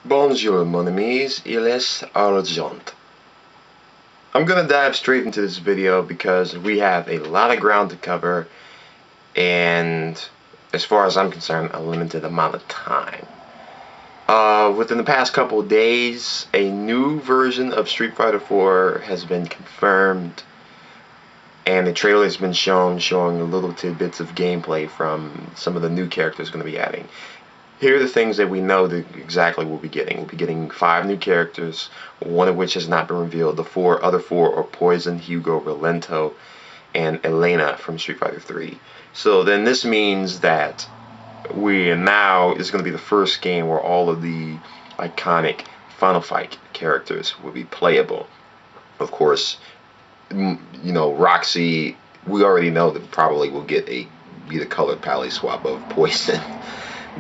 Bonjour, mon amis, il est argent. I'm gonna dive straight into this video because we have a lot of ground to cover and, as far as I'm concerned, a limited amount of time. Within the past couple of days, a new version of Street Fighter 4 has been confirmed, and the trailer has been shown, showing little tidbits of gameplay from some of the new characters going to be adding. Here are the things that we know that exactly we'll be getting. We'll be getting 5 new characters, one of which has not been revealed. The other four are Poison, Hugo, Relento, and Elena from Street Fighter 3. So then this means that we now is going to be the first game where all of the iconic Final Fight characters will be playable. Of course, Roxy, we already know that probably will be the colored palette swap of Poison.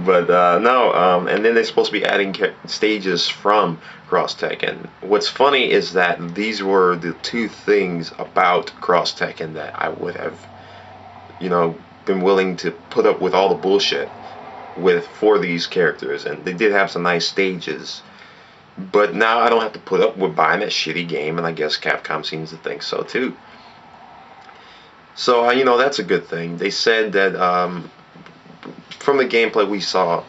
But no, and then they're supposed to be adding stages from Cross Tekken. What's funny is that these were the two things about Cross Tekken that I would have, been willing to put up with all the bullshit with for these characters, and they did have some nice stages. But now I don't have to put up with buying that shitty game, and I guess Capcom seems to think so too. So that's a good thing. They said that from the gameplay we saw,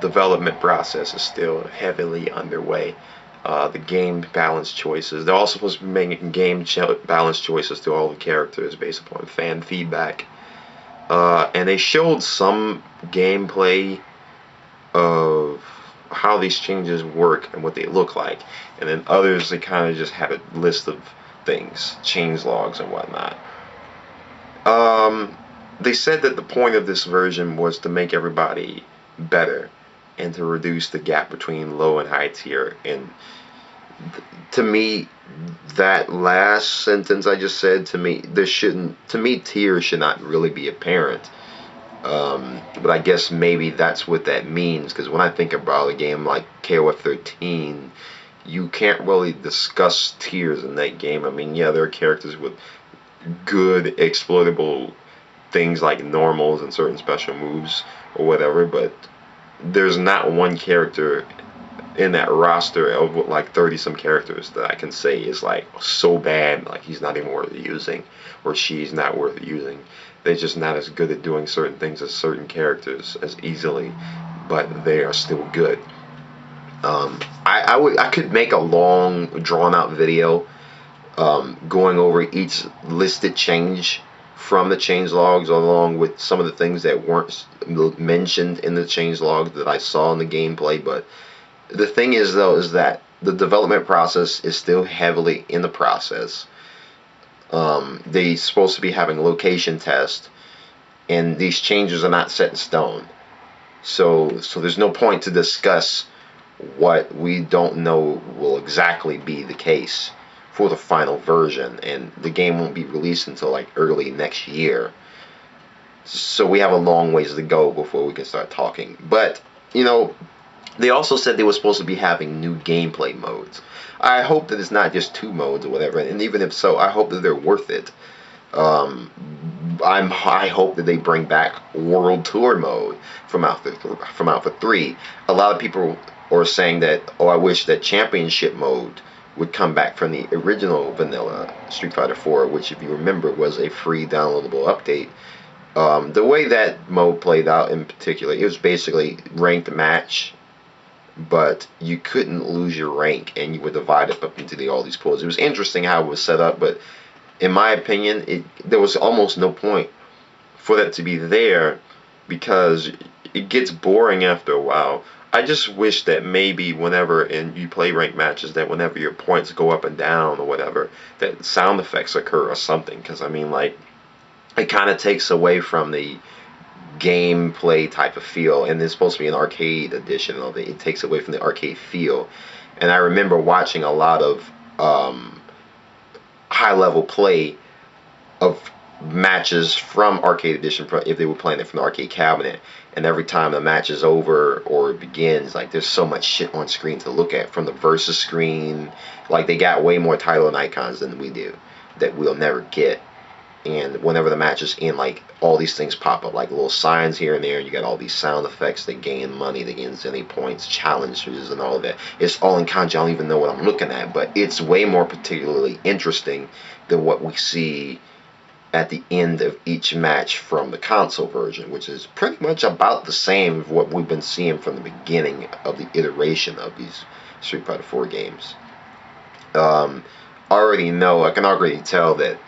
development process is still heavily underway. The game balance choices. They're also supposed to be making game balance choices to all the characters based upon fan feedback. And they showed some gameplay of how these changes work and what they look like. And then others, they kind of just had a list of things, change logs and whatnot. Um, they said that the point of this version was to make everybody better and to reduce the gap between low and high tier. And to me, that last sentence I just said, to me, tier should not really be apparent. But I guess maybe that's what that means, because when I think about a game like KOF 13, you can't really discuss tiers in that game. I mean, yeah, there are characters with good exploitable things like normals and certain special moves or whatever, but there's not one character in that roster of like 30 some characters that I can say is like so bad, like he's not even worth using, or she's not worth using. They're just not as good at doing certain things as certain characters as easily, but they are still good. I could make a long drawn out video going over each listed change from the change logs, along with some of the things that weren't mentioned in the change log that I saw in the gameplay. But the thing is, though, is that the development process is still heavily in the process. They're supposed to be having location tests, and these changes are not set in stone. So there's no point to discuss what we don't know will exactly be the case for the final version, and the game won't be released until like early next year. So we have a long ways to go before we can start talking. But they also said they were supposed to be having new gameplay modes. I hope that it's not just 2 modes or whatever, and even if so, I hope that they're worth it. Um, I hope that they bring back World Tour mode from Alpha 3. A lot of people are saying that, oh, I wish that Championship mode would come back from the original vanilla Street Fighter 4, which, if you remember, was a free downloadable update. The way that mode played out in particular, it was basically ranked match, but you couldn't lose your rank, and you were divided up into all these pools. It was interesting how it was set up, but in my opinion, there was almost no point for that to be there, because it gets boring after a while. I just wish that maybe whenever you play ranked matches, that whenever your points go up and down or whatever, that sound effects occur or something. Because I mean, like, it kind of takes away from the gameplay type of feel, and it's supposed to be an arcade edition of it. It takes away from the arcade feel. And I remember watching a lot of high level play of matches from arcade edition, if they were playing it from the arcade cabinet, and every time the match is over or it begins, like, there's so much shit on screen to look at from the versus screen. Like, they got way more title and icons than we do that we'll never get. And whenever the match is in, like, all these things pop up, like little signs here and there. You got all these sound effects that gain money, that gain any points, challenges, and all of that. It's all in kanji. I don't even know what I'm looking at, but it's way more particularly interesting than what we see at the end of each match from the console version, which is pretty much about the same of what we've been seeing from the beginning of the iteration of these Street Fighter 4 games. Um, I can already tell that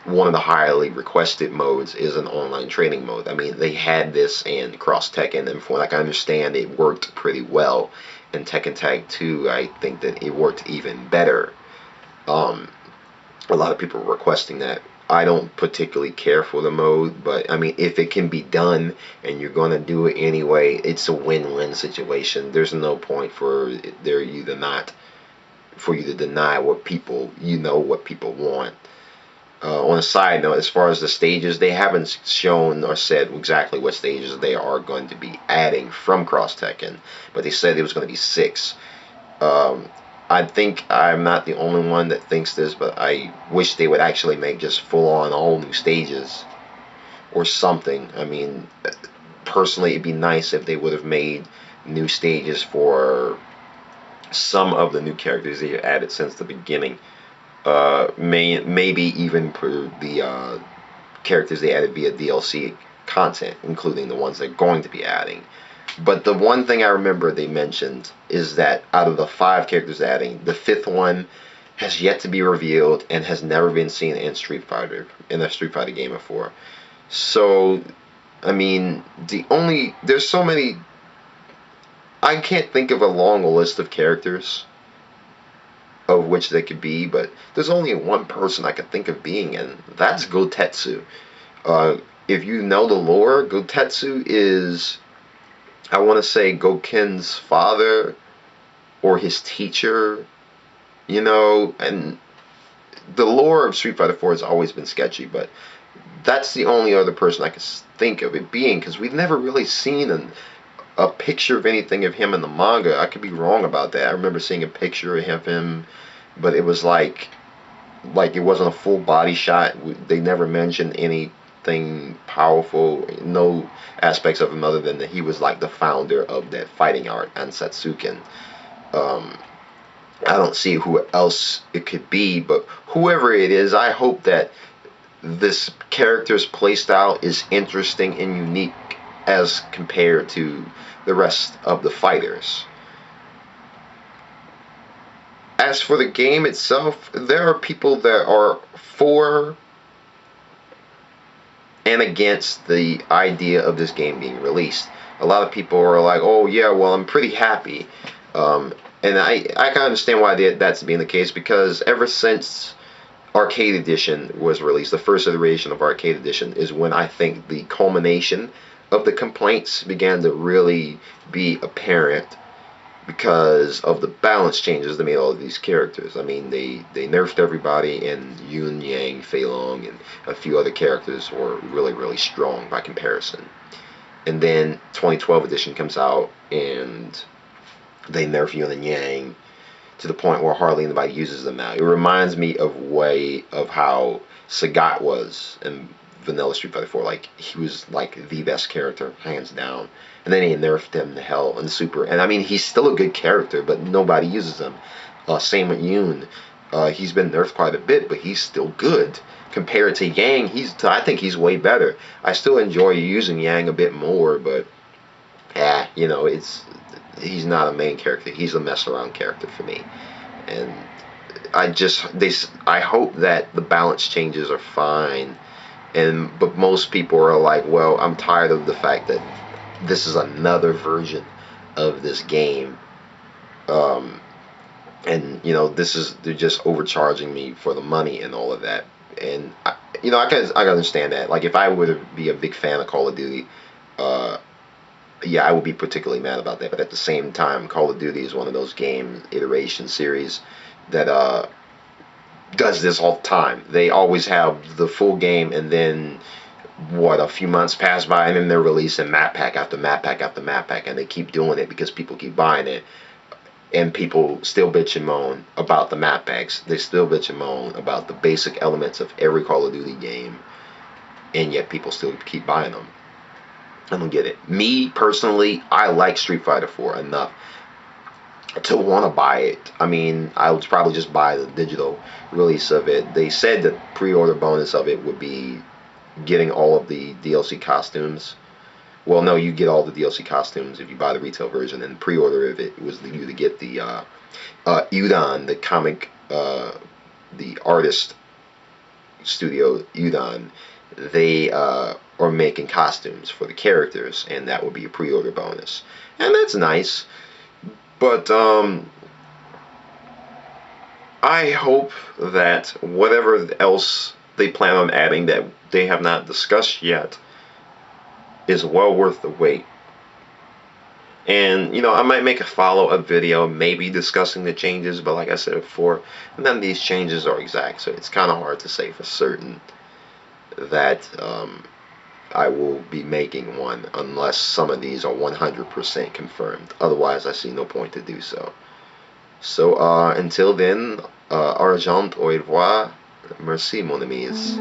one of the highly requested modes is an online training mode. I mean, they had this in Cross Tekken, and from what I can understand, it worked pretty well. In Tekken Tag 2, I think that it worked even better. Um, a lot of people were requesting that. I don't particularly care for the mode, but I mean, if it can be done and you're going to do it anyway, it's a win-win situation. There's no point for you to deny what people, what people want. On a side note, as far as the stages, they haven't shown or said exactly what stages they are going to be adding from Cross Tekken, but they said it was going to be 6. Um, I think I'm not the only one that thinks this, but I wish they would actually make just full-on all new stages or something. I mean, personally, it'd be nice if they would have made new stages for some of the new characters they added since the beginning. Maybe even for the characters they added via DLC content, including the ones they're going to be adding. But the one thing I remember they mentioned is that out of the 5 characters adding, the 5th one has yet to be revealed and has never been seen in a Street Fighter game before. So, I mean, there's so many. I can't think of a long list of characters of which they could be, but there's only one person I could think of being in. That's Gotetsu. Uh, if you know the lore, Gotetsu is, I want to say, Goken's father or his teacher, and the lore of Street Fighter 4 has always been sketchy, but that's the only other person I can think of it being, because we've never really seen a picture of anything of him in the manga. I could be wrong about that. I remember seeing a picture of him, but it was like it wasn't a full body shot. They never mentioned anything powerful, no aspects of him other than that he was like the founder of that fighting art, Ansatsuken. Um, I don't see who else it could be, but whoever it is, I hope that this character's playstyle is interesting and unique as compared to the rest of the fighters. As for the game itself, there are people that are for and against the idea of this game being released. A lot of people are like, oh yeah, well, I'm pretty happy. And I can understand why that's being the case, because ever since Arcade Edition was released, the first iteration of Arcade Edition is when I think the culmination of the complaints began to really be apparent, because of the balance changes they made all of these characters. I mean, they nerfed everybody, and Yun Yang, Fei Long, and a few other characters were really, really strong by comparison. And then 2012 edition comes out, and they nerf Yun and Yang to the point where hardly anybody uses them now. It reminds me of how Sagat was in Vanilla Street Fighter 4. Like, he was like the best character, hands down. And then he nerfed him to hell in Super. And I mean, he's still a good character, but nobody uses him. Same with Yoon. He's been nerfed quite a bit, but he's still good. Compared to Yang, I think he's way better. I still enjoy using Yang a bit more, but he's not a main character. He's a mess around character for me. And I hope that the balance changes are fine. But most people are like, well, I'm tired of the fact that this is another version of this game. And they're just overcharging me for the money and all of that. And I can understand that. Like, if I were to be a big fan of Call of Duty, uh, yeah, I would be particularly mad about that. But at the same time, Call of Duty is one of those game iteration series that does this all the time. They always have the full game, and then a few months pass by, and then they're releasing map pack after map pack after map pack, and they keep doing it because people keep buying it. and people still bitch and moan about the map packs. They still bitch and moan about the basic elements of every Call of Duty game, and yet people still keep buying them. I don't get it. Me personally, I like Street Fighter 4 enough to want to buy it. I mean, I would probably just buy the digital release of it. They said the pre-order bonus of it would be getting all of the DLC costumes. Well, no, you get all the DLC costumes if you buy the retail version, and pre-order of it was you to get the Udon, the comic, the artist studio Udon. They are making costumes for the characters, and that would be a pre-order bonus, and that's nice. But I hope that whatever else they plan on adding that they have not discussed yet is well worth the wait. And, I might make a follow-up video, maybe discussing the changes, but like I said before, none of these changes are exact, so it's kind of hard to say for certain that I will be making one unless some of these are 100% confirmed. Otherwise, I see no point to do so. So, until then, argent au revoir. Merci, mon amis.